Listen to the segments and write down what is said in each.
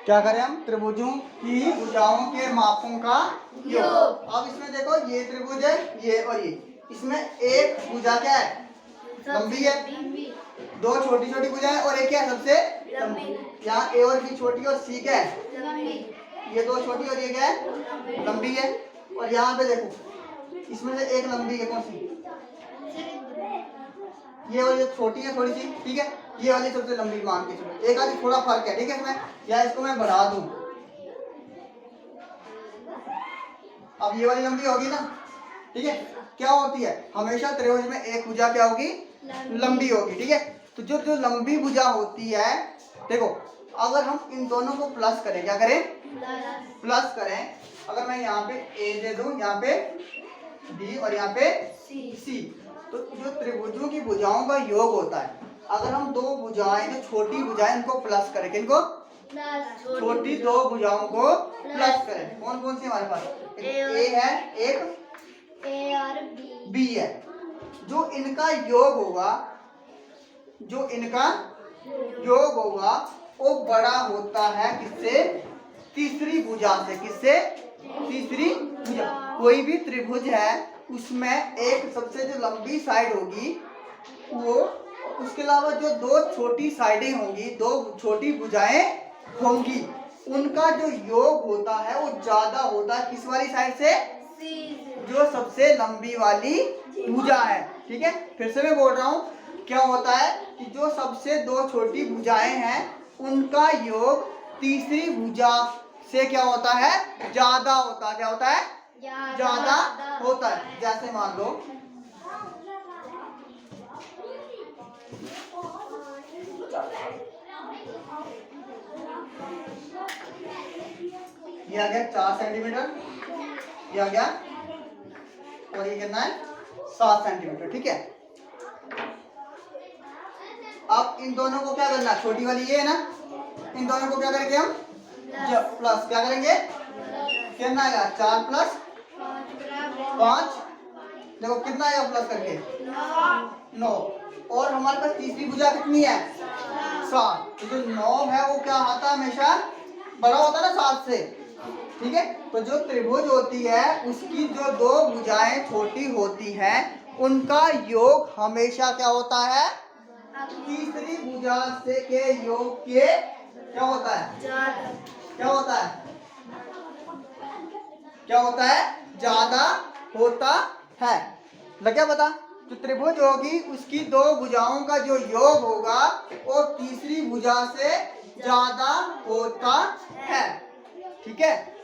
क्या करें हम? त्रिभुजों की भुजाओं के मापों का योग। अब इसमें देखो ये त्रिभुज है, ये और ये, इसमें एक भुजा क्या है? लंबी है। दो छोटी छोटी भुजा है और एक क्या है सबसे लंबी। यहाँ ए और बी छोटी और सी क्या है? ये दो छोटी और ये क्या है? लंबी है। और यहाँ पे देखो इसमें से एक लंबी है, कौन सी? ये वाली छोटी है थोड़ी सी, ठीक है, ये वाली सबसे लंबी मान के चलो। एक आधी थोड़ा फर्क है, ठीक है इसमें, या इसको मैं बढ़ा दूं। अब ये वाली लंबी होगी ना, ठीक है। क्या होती है हमेशा त्रिभुज में एक भुजा क्या होगी? लंबी होगी, ठीक है। तो जो जो लंबी भुजा होती है, देखो अगर हम इन दोनों को प्लस करें, क्या करें? प्लस करें। अगर मैं यहाँ पे ए दे दूं, यहाँ पे बी और यहाँ पे सी, तो जो त्रिभुजों की भुजाओं का योग होता है, अगर हम दो भुजाएं जो छोटी भुजाएं इनको प्लस करें, किनको? छोटी दो भुजाओं को प्लस करें। कौन कौन सी हमारे पास? एक ए है, एक ए और बी है। जो इनका योग होगा, जो इनका योग होगा वो बड़ा होता है किससे? तीसरी भुजा से। किससे? तीसरी भुजा। कोई भी त्रिभुज है उसमें एक सबसे जो लंबी साइड होगी वो, उसके अलावा जो दो छोटी साइडें होंगी, दो छोटी भुजाएं होंगी, उनका जो योग होता है वो ज्यादा होता है किस वाली साइड से? जो सबसे लंबी वाली भुजा है, ठीक है। फिर से मैं बोल रहा हूँ, क्या होता है कि जो सबसे दो छोटी भुजाएं हैं उनका योग तीसरी भुजा से क्या होता है? ज्यादा होता है। क्या होता है? ज्यादा होता है। जैसे मान लो ये आ गया 4 सेंटीमीटर, ये आ गया, और ये कितना है? 7 सेंटीमीटर, ठीक है। अब इन दोनों को क्या करना? छोटी वाली ये है ना, इन दोनों को क्या करेंगे हम? प्लस। क्या करेंगे? कितना आएगा? 4 प्लस 5, देखो कितना आएगा प्लस करके? 9। और हमारे पास तीसरी भुजा कितनी है? 7। तो जो 9 है वो क्या आता है? हमेशा बड़ा होता है ना 7 से, ठीक है। तो जो त्रिभुज होती है उसकी जो दो भुजाएं छोटी होती हैं उनका योग हमेशा क्या होता है? तीसरी भुजा से के योग के क्या होता है? क्या होता है? क्या होता है? ज्यादा होता है। लग गया पता? जो त्रिभुज होगी उसकी दो भुजाओं का जो योग होगा वो तीसरी भुजा से ज्यादा होता है, ठीक है।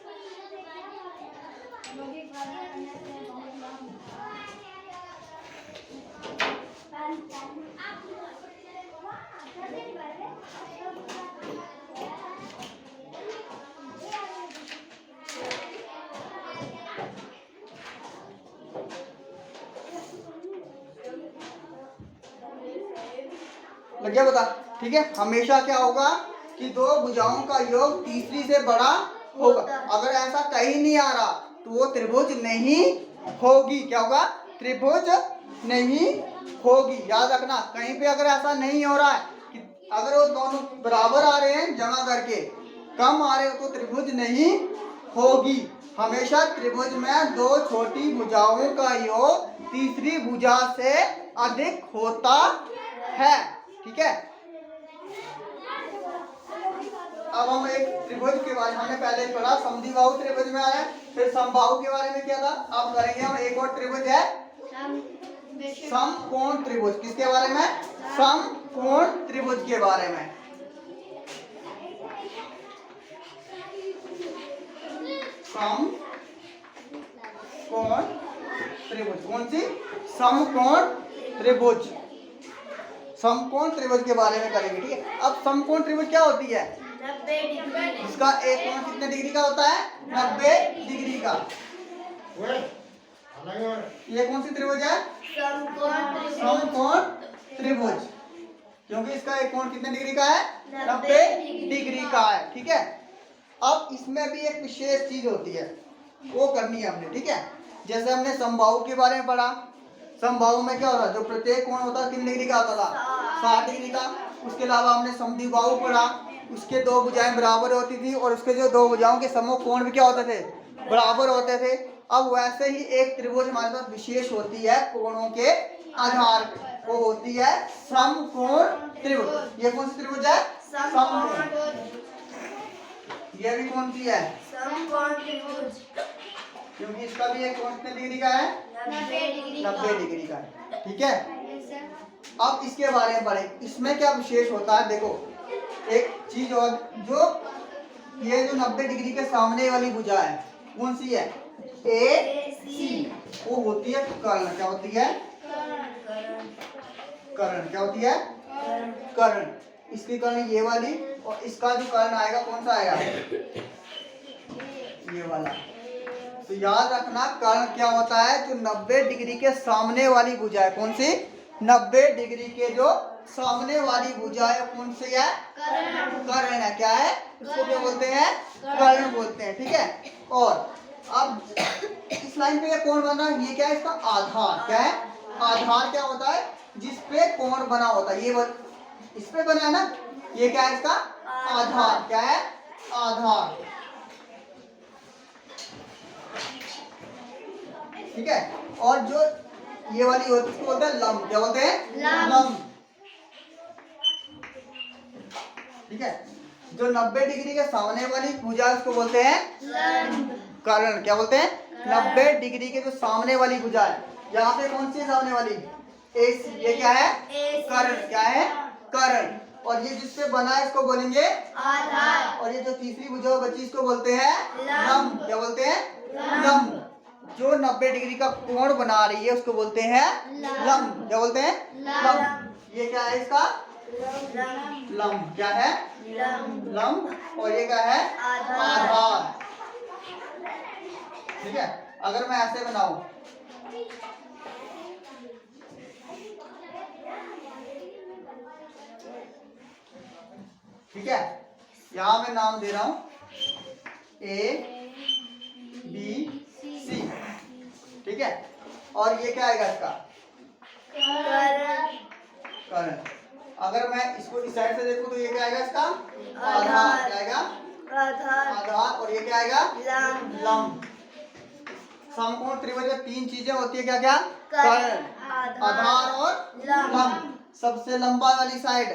लग गया पता? ठीक है। हमेशा क्या होगा कि दो भुजाओं का योग तीसरी से बड़ा होगा। अगर ऐसा कहीं नहीं आ रहा तो वो त्रिभुज नहीं होगी। क्या होगा? त्रिभुज नहीं होगी। याद रखना, कहीं पे अगर ऐसा नहीं हो रहा है कि अगर वो दोनों बराबर आ रहे हैं जमा करके, कम आ रहे हो, तो त्रिभुज नहीं होगी। हमेशा त्रिभुज में दो छोटी भुजाओं का योग तीसरी भुजा से अधिक होता है, ठीक है। अब हम एक त्रिभुज के बारे में हमने पहले पढ़ा, समद्विबाहु त्रिभुज में आया, फिर समबाहु के बारे में क्या था। अब करेंगे हम एक और त्रिभुज है समकोण त्रिभुज। किसके बारे में? समकोण त्रिभुज के बारे में। समकोण त्रिभुज कौन सी? समकोण त्रिभुज। समकोण त्रिभुज के बारे में करेंगे, ठीक है। अब समकोण त्रिभुज क्या होती है? 90 डिग्री। इसका एक कोण कितने डिग्री का होता है? 90 डिग्री का। ये कौन सी त्रिभुज है? समकोण त्रिभुज। क्योंकि इसका एक कोण कितने डिग्री का है? 90 डिग्री का है, ठीक है। अब इसमें भी एक विशेष चीज होती है, वो करनी है हमने, ठीक है। जैसे हमने समबाहु के बारे में पढ़ा, समबाहु में क्या होता है? जो प्रत्येक कोण होता है कितने डिग्री का होता था? 60 डिग्री का। उसके अलावा हमने समद्विबाहु पढ़ा, उसके दो भुजाएं बराबर होती थी और उसके जो दो भुजाओं के समूह कोण भी क्या होते थे, बराबर होते थे। अब वैसे ही एक त्रिभुज हमारे पास विशेष होती है कोणों के आधार पे, वो होती है समकोण त्रिभुज। ये कौन सी त्रिभुज है? समकोण। ये भी कौन सी है? समकोण त्रिभुज, क्योंकि इसका भी एक कोण कितने डिग्री का है? 90 डिग्री का है। ठीक है, अब इसके बारे में पढ़ें। इसमें क्या विशेष होता है, देखो एक चीज और, जो ये जो 90 डिग्री के सामने वाली भुजा है कौन सी है? ए सी, वो होती है कर्ण। क्या होती है? कर्ण। क्या होती है? कर्ण। इसकी कर्ण ये वाली, और इसका जो कर्ण आएगा कौन सा आएगा? ये वाला। तो याद रखना कर्ण क्या होता है? जो 90 डिग्री के सामने वाली भुजा है। कौन सी? 90 डिग्री के जो सामने वाली भुजा है कौन सी है? कर्ण है। क्या है? इसको क्या बोलते हैं? कर्ण बोलते हैं। ठीक है, और अब इस लाइन पे ये कोण बना, ये क्या है? इसका आधार। क्या है? आधार क्या होता है? जिस पे कोण बना होता है, ये इस पे बना है ना, ये क्या है? इसका आधार। क्या है? आधार। ठीक है, और जो ये वाली होती है उसको बोलते हैं लंब। क्या बोलते हैं? लंब। ठीक है, जो 90 डिग्री के सामने वाली भुजा उसको बोलते हैं कर्ण। क्या बोलते हैं? 90 डिग्री के जो सामने वाली भुजा है, यहाँ पे कौन सी है सामने वाली? ये क्या है? कर्ण। क्या है? कर्ण। और ये जिससे बना है इसको बोलेंगे आधार। और ये जो तीसरी भुजा बची इसको बोलते हैं लंब। क्या बोलते हैं? लंब। जो 90 डिग्री का कोण बना रही है उसको बोलते हैं लंब। क्या बोलते हैं? लंब। ये क्या है इसका? लंब। क्या है? लंब। और ये क्या है? आधार। ठीक है, अगर मैं ऐसे बनाऊं, ठीक है, यहां मैं नाम दे रहा हूं ए बी सी। ठीक है, और ये क्या आएगा इसका? कर्ण। अगर मैं इसको इस साइड से देखूं तो ये क्या आएगा इसका? आधार। क्या आएगा? आधार। और ये क्या आएगा? लंब। समकोण त्रिभुज में तीन चीजें होती है। क्या क्या? कर्ण, आधार और लंब। सबसे लंबा वाली साइड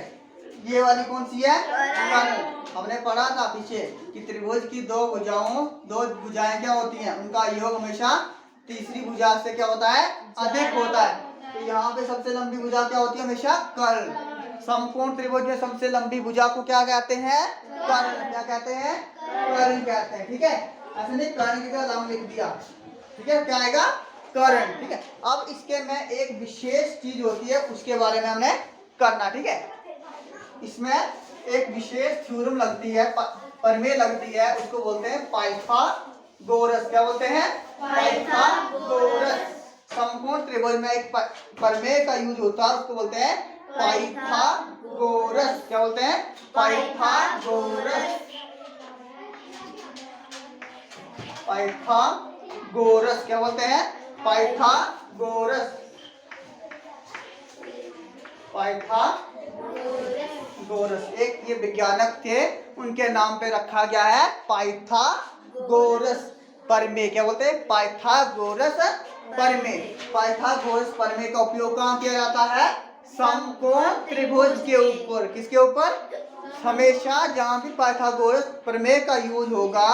ये वाली कौन सी है? कर्ण। हमने पढ़ा था पीछे कि त्रिभुज की दो भुजाएं क्या होती हैं, उनका योग हमेशा तीसरी भुजा से क्या होता है? अधिक होता है। तो यहाँ पे सबसे लंबी भुजा क्या होती है? हमेशा कर्ण। समकोण त्रिभुज में सबसे लंबी भुजा को क्या कहते हैं? कर्ण। क्या कहते हैं? कर्ण कहते हैं। ठीक है, ऐसे नहीं कर्ण की जगह लंब लिख दिया। ठीक है, क्या आएगा? कर्ण। ठीक है, अब इसके में एक विशेष चीज होती है उसके बारे में हमने करना। ठीक है, इसमें एक विशेष थ्योरम लगती है, प्रमेय लगती है, उसको बोलते हैं पाइथागोरस। क्या बोलते हैं? पाइथागोरस। समकोण त्रिभुज में एक प्रमेय का यूज होता है, उसको बोलते हैं पाइथागोरस। क्या बोलते हैं? पाइथागोरस। पाइथागोरस। क्या बोलते हैं? पाइथागोरस। पाइथागोरस एक ये वैज्ञानिक थे, उनके नाम पे रखा गया है पाइथागोरस प्रमेय। क्या बोलते हैं? पाइथागोरस प्रमेय। पाइथागोरस प्रमेय का उपयोग कहाँ किया जाता है? समकोण त्रिभुज के ऊपर। किसके ऊपर? हमेशा जहाँ भी पाइथागोरस प्रमेय का यूज होगा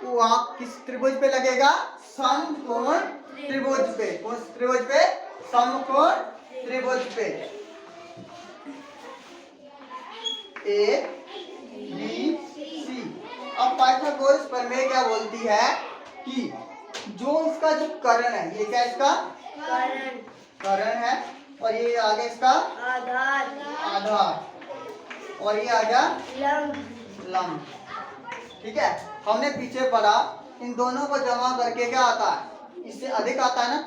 वहाँ किस त्रिभुज पे लगेगा? समकोण त्रिभुज पे। कौन त्रिभुज पे? समकोण त्रिभुज पे। A B C. अब पाइथागोरस प्रमेय क्या बोलती है कि जो इसका जो कर्ण है, ये क्या इसका? कर्ण है, और ये आ गया इसका आधार, और ये आ गया लंब। ठीक है, हमने पीछे पढ़ा इन दोनों को जमा करके क्या आता है? इससे अधिक आता है ना।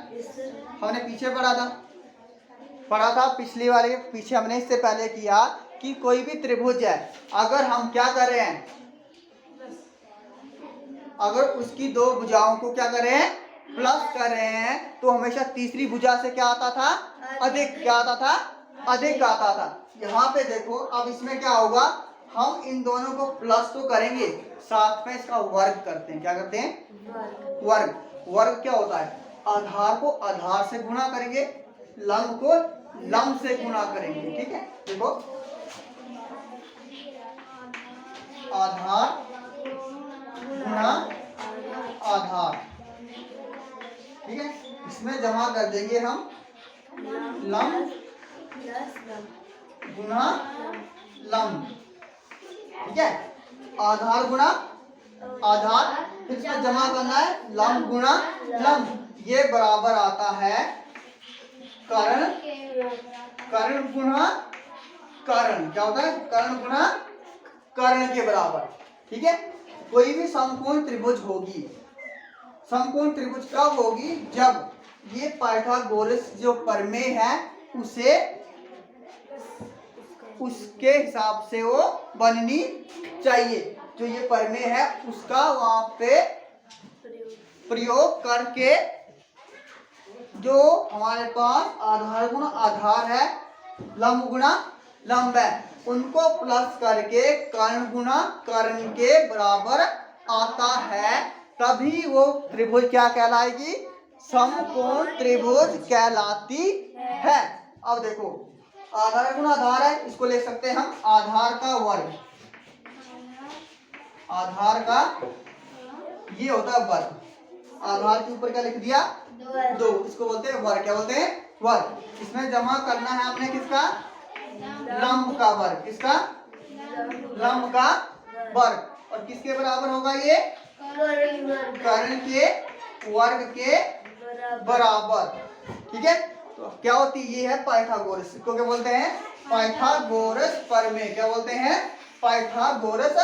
हमने पीछे पढ़ा था पिछली वाले पीछे हमने इससे पहले किया कि कोई भी त्रिभुज है, अगर हम क्या कर रहे हैं, अगर उसकी दो भुजाओं को क्या कर रहे हैं? प्लस कर रहे हैं, तो हमेशा तीसरी भुजा से क्या आता था? अधिक। क्या आता था? अधिक आता था। यहाँ पे देखो, अब इसमें क्या होगा? हम इन दोनों को प्लस तो करेंगे, साथ में इसका वर्ग करते हैं। क्या करते हैं? वर्ग। वर्ग क्या होता है? आधार को आधार से गुणा करेंगे, लंब को लंब से गुणा करेंगे। ठीक है, देखो आधार गुणा आधार। ठीक है, इसमें जमा कर देंगे हम लंब गुणा लंब। ठीक है, आधार गुणा आधार, फिर इसमें जमा करना है लंब गुणा लंब। ये बराबर आता है कर्ण कर्ण गुणा कर्ण। क्या होता है? कर्ण गुणा कर्ण के बराबर। ठीक है, कोई भी समकोण त्रिभुज होगी, समकोण त्रिभुज कब होगी? जब ये पाइथागोरस जो प्रमेय है उसे उसके हिसाब से वो बननी चाहिए। जो ये प्रमेय है उसका वहां पे प्रयोग करके जो हमारे पास आधार गुणा आधार है, लंब गुणा लंब है, उनको प्लस करके कर्ण गुणा कर्ण के बराबर आता है, तभी वो त्रिभुज क्या कहलाएगी? समकोण त्रिभुज कहलाती है। अब देखो आधार गुणा आधार है, इसको ले सकते हैं हम आधार का वर्ग। आधार का ये होता है वर्ग। आधार के ऊपर क्या लिख दिया? 2। इसको बोलते हैं वर्ग। क्या बोलते हैं? वर्ग। इसमें जमा करना है हमने किसका? लंब का वर्ग। किसका? लंब का वर्ग। और किसके बराबर होगा ये? कर्ण के वर्ग के बराबर। ठीक है, तो क्या होती है? ये है पाइथागोरस। इसको क्या बोलते हैं? पाइथागोरस प्रमेय। क्या बोलते हैं? पाइथागोरस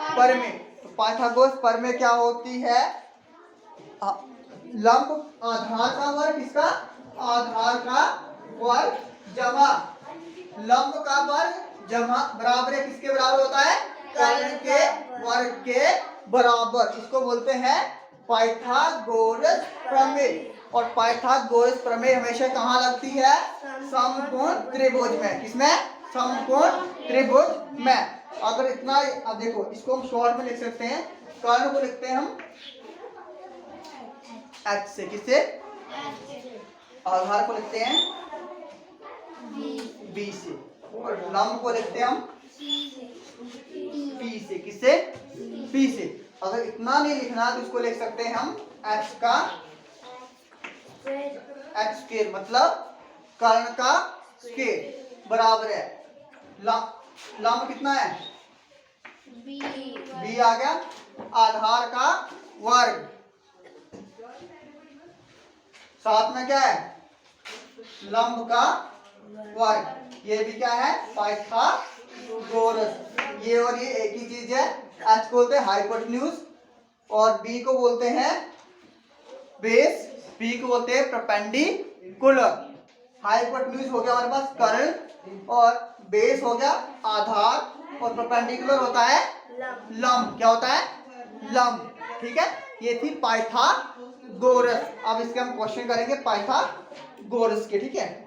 प्रमेय। तो पाइथागोरस प्रमेय क्या होती है? लंब आधार का वर्ग, किसका? आधार का वर्ग जमा लंब का वर्ग जमा बराबर है किसके बराबर होता है? कर्ण के वर्ग के बराबर। इसको बोलते हैं पाइथागोरस प्रमेय। और पाइथागोरस प्रमेय हमेशा कहाँ लगती है? समकोण त्रिभुज में। किसमें? समकोण त्रिभुज में। अगर इतना, अब देखो इसको हम शॉर्ट में लिख सकते हैं। कर्ण को लिखते हैं हम H से। किससे? आधार को लिखते हैं B से। और लंब को लिखते हैं हम P से। किससे? P से। अगर इतना नहीं लिखना तो इसको लिख सकते हैं हम H का H स्क्वायर, मतलब कर्ण का स्क्वायर बराबर है लंब कितना है? B आ गया। आधार का वर्ग, साथ में क्या है? लंब का वर्ग। ये भी क्या है? पाइथागोरस। ये और ये एक ही चीज है। H को बोलते हैं हाइपोटेन्यूज और B को बोलते हैं बेस, P को बोलते हैं परपेंडिकुलर। हाइपोटेन्यूज हो गया हमारे पास कर्ण, और बेस हो गया आधार, और परपेंडिकुलर होता है लंब। क्या होता है? लंब। ठीक है, ये थी पाइथागोरस। अब इसके हम क्वेश्चन करेंगे पाइथागोरस के। ठीक है,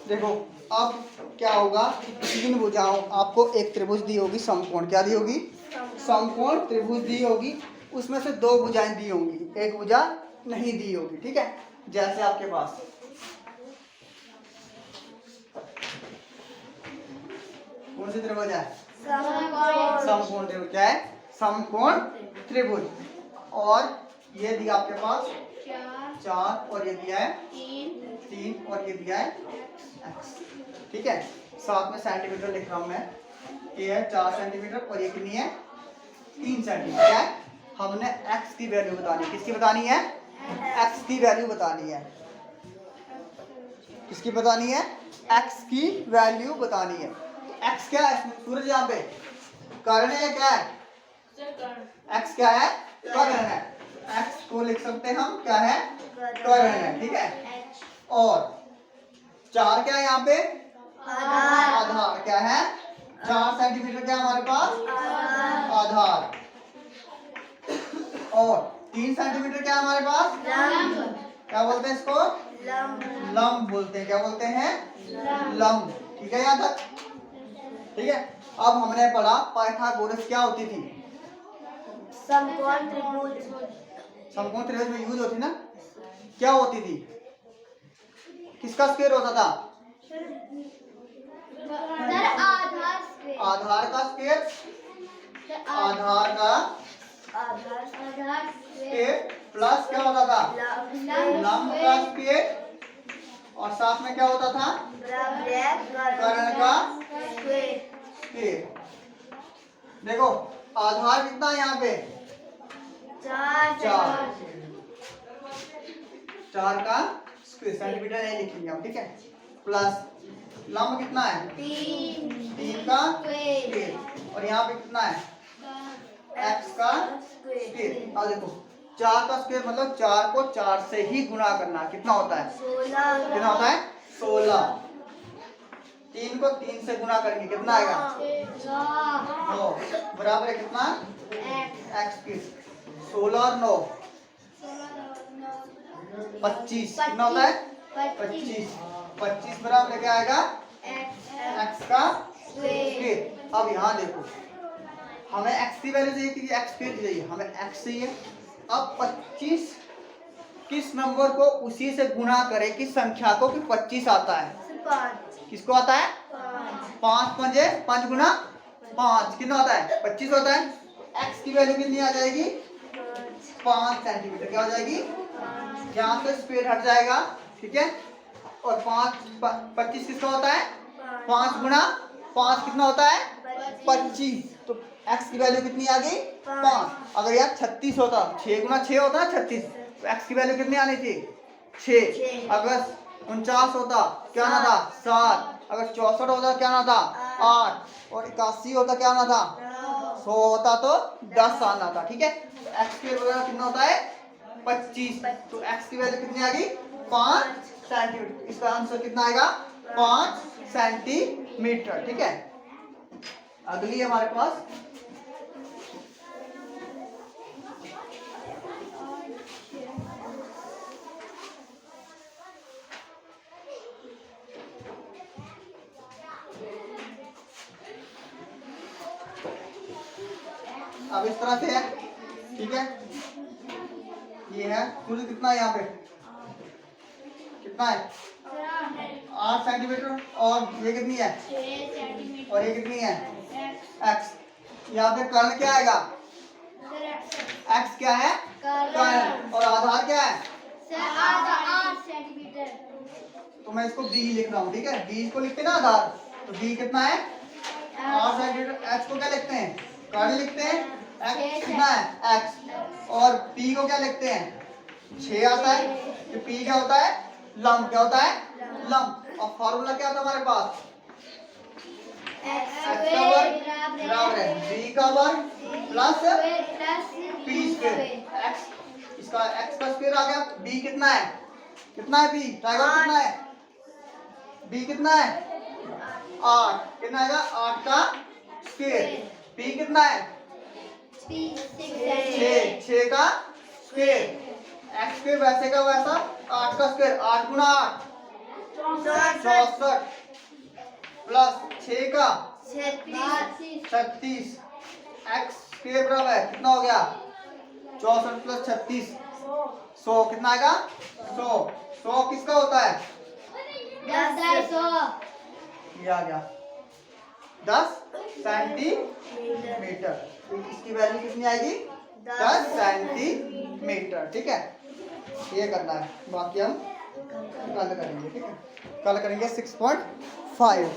देखो अब क्या होगा? 3 भुजाओं, आपको एक त्रिभुज दी होगी समकोण। क्या दी होगी? समकोण त्रिभुज दी होगी। उसमें से 2 भुजाएं दी होंगी, एक भुजा नहीं दी होगी। ठीक है, जैसे आपके पास कौन सी त्रिभुज है? समकोण त्रिभुज। क्या है? समकोण त्रिभुज। और ये दिया आपके पास 4, और ये दिया है 3, और ये दिया है x। ठीक है, साथ में सेंटीमीटर लिख रहा हूं मैं। ये है 4 सेंटीमीटर और ये कितनी है? 3 सेंटीमीटर। क्या है? हमने x की वैल्यू बतानी है। किसकी बतानी है? x की वैल्यू बतानी है। किसकी बतानी है? x की वैल्यू बतानी है। x क्या है? सूरज यहाँ पे कर्ण है। क्या है? x क्या है? कर्ण है। x को लिख सकते हैं हम क्या है? कर्ण है। ठीक है, और 4 क्या है यहाँ पे? आधार। आधार क्या है? 4 सेंटीमीटर क्या है हमारे पास? आधार। और 3 सेंटीमीटर क्या है हमारे पास? लंब। क्या बोलते हैं इसको? लंब। लंब बोलते हैं। क्या बोलते हैं? लंब। ठीक है यहाँ तक? ठीक है। अब हमने पढ़ा पाइथागोरस क्या होती थी? समकोण त्रिभुज। समकोण त्रिभुज में यूज होती ना? क्या होती थी? किसका स्क्वायर होता था? आधार स्क्वायर। आधार का स्क्वायर। आधार का स्क्वायर प्लस क्या होता था? लंब का स्क्वायर। और साथ में क्या होता था? कर्ण का स्क्वायर। देखो आधार कितना है यहाँ पे? 4 का स्क्वायर सेंटीमीटर नहीं लिखेंगे हम, ठीक है? प्लस लंब कितना है? 3 का स्क्वायर। और यहाँ पे कितना है? x का स्क्वायर। अब देखो 4 का स्क्वायर मतलब 4 को 4 से ही गुणा करना। कितना होता है? 16। कितना होता है? 16। 3 को 3 से गुणा करेंगे कितना आएगा? 9 बराबर है कितना? x की 16 और 9 25। कितना होता है? 25 बराबर है क्या आएगा? x का स्क्वायर। अब यहाँ देखो हमें x की वैल्यू चाहिए कि x स्क्वायर चाहिए? हमें x चाहिए। अब 25 किस नंबर को उसी से गुणा करें किस संख्या को कि 25 आता है? किसको आता है? 5 पंजे 5 गुना 5 कितना होता है? 25 होता है। x की वैल्यू कितनी आ जाएगी? 5 सेंटीमीटर। क्या हो जाएगी? यहाँ से स्क्वायर हट जाएगा, ठीक है? और 25 किसका होता है? 5 गुना 5 कितना होता है? 25। तो x की वैल्यू कितनी आ गई? 5। अगर यार 36 होता, 6 गुना 6 होता ना 36, तो x की वैल्यू कितनी आनी थी? 6। अगर 49 होता क्या आना था? 7। अगर 64 होता क्या आना था? 8। और 81 होता क्या आना था? 100 होता तो 10 आना था, ठीक है? तो x की वैल्यू कितना होता है? 25। तो x की वैल्यू कितनी आ गई? 5 सेंटीमीटर। इसका आंसर कितना आएगा? 5 सेंटीमीटर, ठीक है? अगली हमारे पास अब इस तरह से है, ठीक है? ये है सूर्य कितना है यहाँ पे? कितना है? 8 सेंटीमीटर। और ये कितनी है? और ये कितनी है? x। यहाँ पे कर्ण क्या आएगा? x क्या है? कर्ण। और आधार क्या है? 8 सेंटीमीटर। तो मैं इसको b लिख रहा हूँ, ठीक है? b को लिखते हैं ना आधार, तो b कितना है? 8 सेंटीमीटर। h को क्या लिखते हैं? कर्ण लिखते हैं। x कितना है? x। और p को क्या लिखते हैं? 6 आता है। तो p क्या होता है? लंब। क्या होता है? लंब। और फॉर्मूला क्या होता है हमारे पास? x का वर्ग बराबर है b का वर्ग प्लस p स्क्वायर। x इसका x का स्क्वायर आ गया। b कितना है? कितना है b? टाइगर कितना है? b कितना है? 8। कितना आएगा? 8 का स्क्वायर। p कितना है? 6 का स्क्वायर। x स्क्वायर वैसे का वैसा 8 का स्क्वायर। 8 गुना 8 64 प्लस 6 का 36। x स्क्वायर बराबर है कितना हो गया? 64 प्लस 36 100। कितना आएगा? 100। 100 किसका होता है? 10 ये आ गया 10 सेंटीमीटर। इसकी वैल्यू कितनी आएगी? 10 सेंटीमीटर, ठीक है? ये करना है, बाकी हम कल करेंगे, ठीक है? कल करेंगे 6.5।